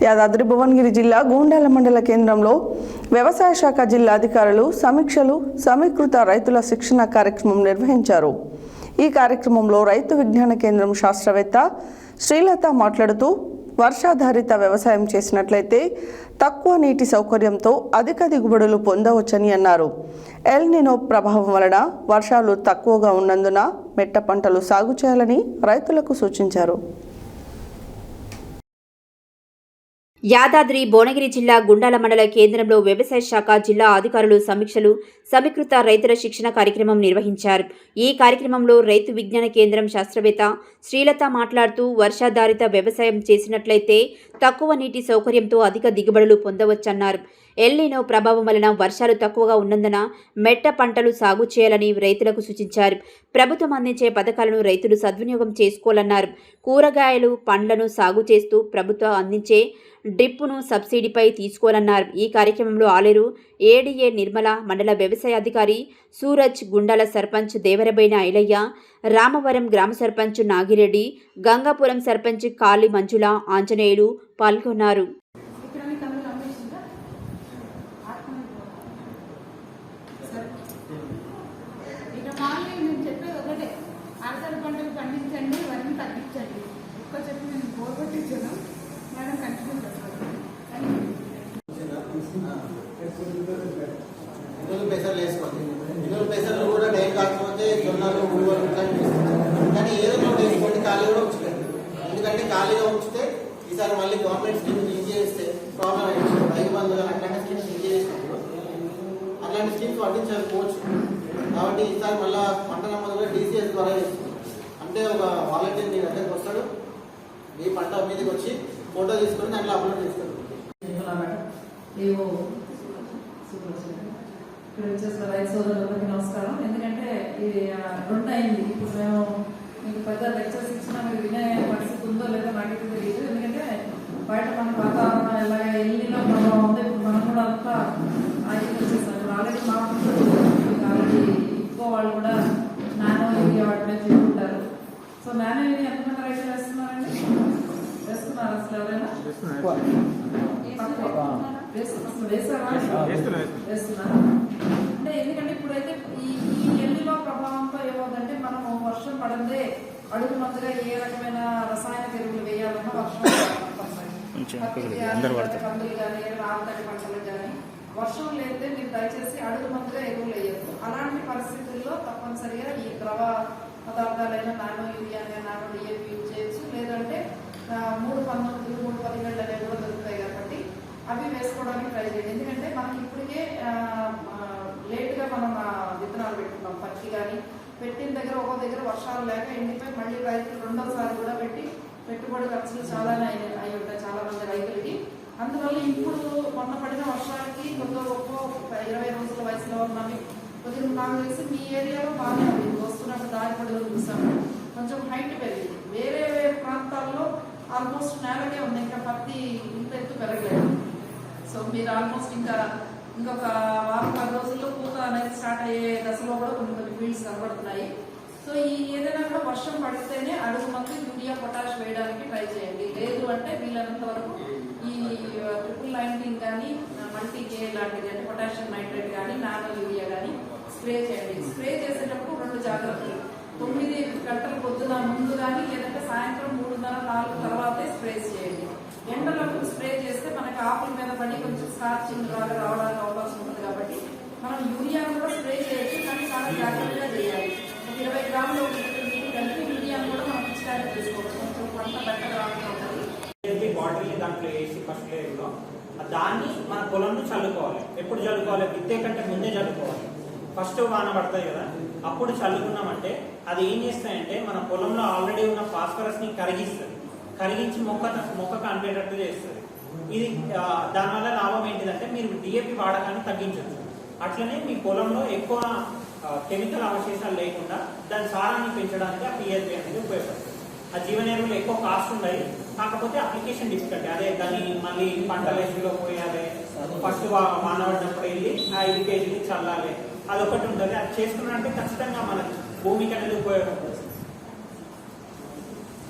యాదాద్రి భువనగిరి జిల్లా గూండాల మండల కేంద్రంలో వ్యవసాయ శాఖ జిల్లా అధికారులు సమీక్షలు సమీకృత రైతుల శిక్షణ కార్యక్రమం నిర్వహించారు. ఈ కార్యక్రమంలో రైతు విజ్ఞాన కేంద్రం శాస్త్రవేత్త శ్రీలత మాట్లాడుతూ వర్షాధారిత వ్యవసాయం చేసినట్లయితే తక్కువ నీటి సౌకర్యంతో అధిక దిగుబడులు పొందవచ్చని అన్నారు. ఎల్ నినో ప్రభావం వలన వర్షాలు తక్కువగా ఉన్నందున మెట్ట పంటలు సాగు చేయాలని రైతులకు సూచించారు. యాదాద్రి భువనగిరి జిల్లా గుండాల మండల కేంద్రంలో వ్యవసాయ శాఖ జిల్లా అధికారులు సమీక్షలు సమీకృత రైతుల శిక్షణ కార్యక్రమం నిర్వహించారు. ఈ కార్యక్రమంలో రైతు విజ్ఞాన కేంద్రం శాస్త్రవేత్త శ్రీలత మాట్లాడుతూ వర్షాధారిత వ్యవసాయం చేసినట్లయితే తక్కువ నీటి సౌకర్యంతో అధిక దిగుబడులు పొందవచ్చన్నారు. ఎల్ నినో ప్రభావం వలన వర్షాలు తక్కువగా ఉన్నందున మెట్ట పంటలు సాగు చేయాలని రైతులకు సూచించారు. ప్రభుత్వం అందించే పథకాలను రైతులు సద్వినియోగం చేసుకోవాలన్నారు. కూరగాయలు పండ్లను సాగు చేస్తూ ప్రభుత్వం అందించే డ్రిప్పును సబ్సిడీపై తీసుకోవాలన్నారు. ఈ కార్యక్రమంలో ఆలేరు ఏడీఏ నిర్మల, మండల వ్యవసాయ అధికారి సూరజ్, గుండాల సర్పంచ్ దేవరబైన ఐలయ్య, రామవరం గ్రామ సర్పంచ్ నాగిరెడ్డి, గంగాపురం సర్పంచ్ కాళీ మంజుల, ఆంజనేయులు పాల్గొన్నారు. పెసర్లు వేసుకోండి. ఇనులు పెసర్లు కూడా డైలీ కాకపోతే జొన్నలు ఉడువలు కానీ ఏదో ఒకటి వేసుకోండి. ఖాళీ కూడా ఉంచుకోండి. ఎందుకంటే ఖాళీగా ఉంచితే ఈసారి మళ్ళీ గవర్నమెంట్ స్కీమ్ లింక్ చేస్తే ప్రాబ్లం అయ్యింది. 5 మంది అట్లాంటి స్కీమ్స్ లింక్ చేసినప్పుడు అట్లాంటి స్కీమ్స్ పట్టించకపోవచ్చు. కాబట్టి ఈసారి మళ్ళీ పంట నమోదు కూడా DCS ద్వారా చేస్తుంది. అంటే ఒక వాలంటీర్ మీ దగ్గరికి వస్తాడు, మీ పంట మీదకి వచ్చి ఫోటో తీసుకొని దాంట్లో అప్లోడ్ చేస్తాడు. ఇక్కడ వచ్చేసిన రైతు సోదరులందరికీ నమస్కారం. ఎందుకంటే ఇది 2 అయింది. ఇప్పుడు మేము మీకు పెద్ద లెక్చర్స్ ఇచ్చినా మీరు వినే పరిస్థితి ఉందో లేదో నాకైతే తెలియదు. ఎందుకంటే బయట మన వాతావరణం ఎలాగ ఎల్లిలో ప్రభావం ఉందో ఇప్పుడు మనం కూడా అంతా ఆగిపోయి వచ్చేసాం. ఇప్పుడు ఆల్రెడీ మా ఆల్రెడీ ఎక్కువ వాళ్ళు కూడా నానో యూరియా వాటినే తీసుకుంటారు. సో నానో యూరియా ఎంతమంది రైతులు వేస్తున్నారండి? వేస్తున్నారు అసలు ఎవరైనా? వేస్తున్నారు. అంటే ఎందుకంటే ఇప్పుడైతే ఈ ఎల్లిలో ప్రభావంతో ఏమవుతుందంటే మనము వర్షం పడందే అడుగు మందుగా ఏ రకమైన రసాయన ఎరువులు వేయాలన్నా వర్షం కందులు కానీ రామతడి పంటలకు కానీ వర్షం లేదే మీరు దయచేసి అడుగు మందుగా ఎరువులు వేయద్దు. అలాంటి పరిస్థితుల్లో తప్పనిసరిగా ఈ ద్రవ పదార్థాలైన nano urea nano DAP use చేయొచ్చు. లేదంటే 3-19, 3-17 అనేవి కూడా దొరుకుతాయి కాబట్టి అవి వేసుకోవడానికి ట్రై చేయండి. ఎందుకంటే మనకి ఇప్పటికే లేట్గా మనం విత్తనాలు పెట్టుకున్నాం. పత్తి కానీ పెట్టిన దగ్గర ఒక్కో దగ్గర వర్షాలు లేక ఎండిపోయి మళ్ళీ రైతులు 2వసారి కూడా పెట్టి పెట్టుబడి ఖర్చులు చాలానే అయి ఉంటాయి చాలా మంది రైతులకి. అందువల్ల ఇప్పుడు మొన్న పడిన వర్షాలకి కొద్దిగా గొప్ప 20 రోజుల వయసులో ఉన్నవి కొద్దిగా నాకు తెలిసి మీ ఏరియాలో బాగానే ఉంది. వస్తున్నట్టు దారి పడుదల చూసాము, కొంచెం హైట్ పెరిగింది. వేరే ప్రాంతాల్లో ఆల్మోస్ట్ నేలకే ఉంది, ఇంకా పత్తి ఇంత ఎత్తు పెరగలేదు. సో మీరు ఆల్మోస్ట్ ఇంకొక 10 రోజుల్లో పూత అనేది స్టార్ట్ అయ్యే దశలో కూడా కొన్ని ఫీల్డ్స్ కనబడుతున్నాయి. సో ఈ ఏదైనా కూడా వర్షం పడితేనే అడుగు మంది యూరియా పొటాష్ వేయడానికి ట్రై చేయండి. లేదు అంటే వీళ్ళంత వరకు ఈ 19 కానీ మల్టీకే లాంటిది అంటే పొటాషియం నైట్రేట్ కానీ నానో యూరియా కానీ స్ప్రే చేయండి. స్ప్రే చేసేటప్పుడు 2 జాగ్రత్తలు. 9 గంటల పొద్దున ముందు కానీ లేదంటే సాయంత్రం 3:30-4 తర్వాతే స్ప్రే చేయండి. ఎండలకు స్ప్రే చేస్తే మనకి ఆకుల మీద పడి కొంచెం స్టార్చింగ్ లాగా రావడానికి అవకాశం ఉంటుంది. కాబట్టి మనం యూరియాను కూడా స్ప్రే చేయొచ్చు, కానీ చాలా జాగ్రత్తగా చేయాలి. 20 గ్రాములు కలిపి యూరియాను కూడా మనం పిచికారీ చేసుకోవచ్చు. కొంచెం పంట బెటర్ రాకుండా ఉంటుంది. బాటిల్ని దాంట్లో వేసి ఫస్ట్ లేయర్లో దాన్ని మన పొలంలో చల్లుకోవాలి. ఎప్పుడు చల్లుకోవాలి? విత్తే కంటే ముందే చల్లుకోవాలి. ఫస్ట్ వాన పడతాయి కదా, అప్పుడు చల్లుకున్నామంటే అది ఏం చేస్తాయంటే మన పొలంలో ఆల్రెడీ ఉన్న ఫాస్ఫరస్ని కరిగించి మొక్కకు అంటేటట్టు చేస్తుంది. ఇది దానివల్ల లాభం ఏంటిదంటే మీరు DAP వాడకాన్ని తగ్గించవచ్చు. అట్లనే మీ పొలంలో ఎక్కువ కెమికల్ అవశేషాలు లేకుండా దాని సారాన్ని పెంచడానికి ఆ PHB అనేది ఉపయోగపడుతుంది. ఆ జీవన ఎరువులు ఎక్కువ కాస్ట్ ఉన్నాయి, కాకపోతే అప్లికేషన్ డిఫికల్టీ. అదే దాన్ని మళ్ళీ పంటల ఎరువులో పోయాలి, ఫస్ట్ వాన పడినప్పుడు వెళ్ళి ఆ 5 kg చల్లాలి, అదొకటి ఉంటుంది. అది చేసుకున్నారంటే ఖచ్చితంగా మన భూమికి అనేది ఉపయోగపడుతుంది.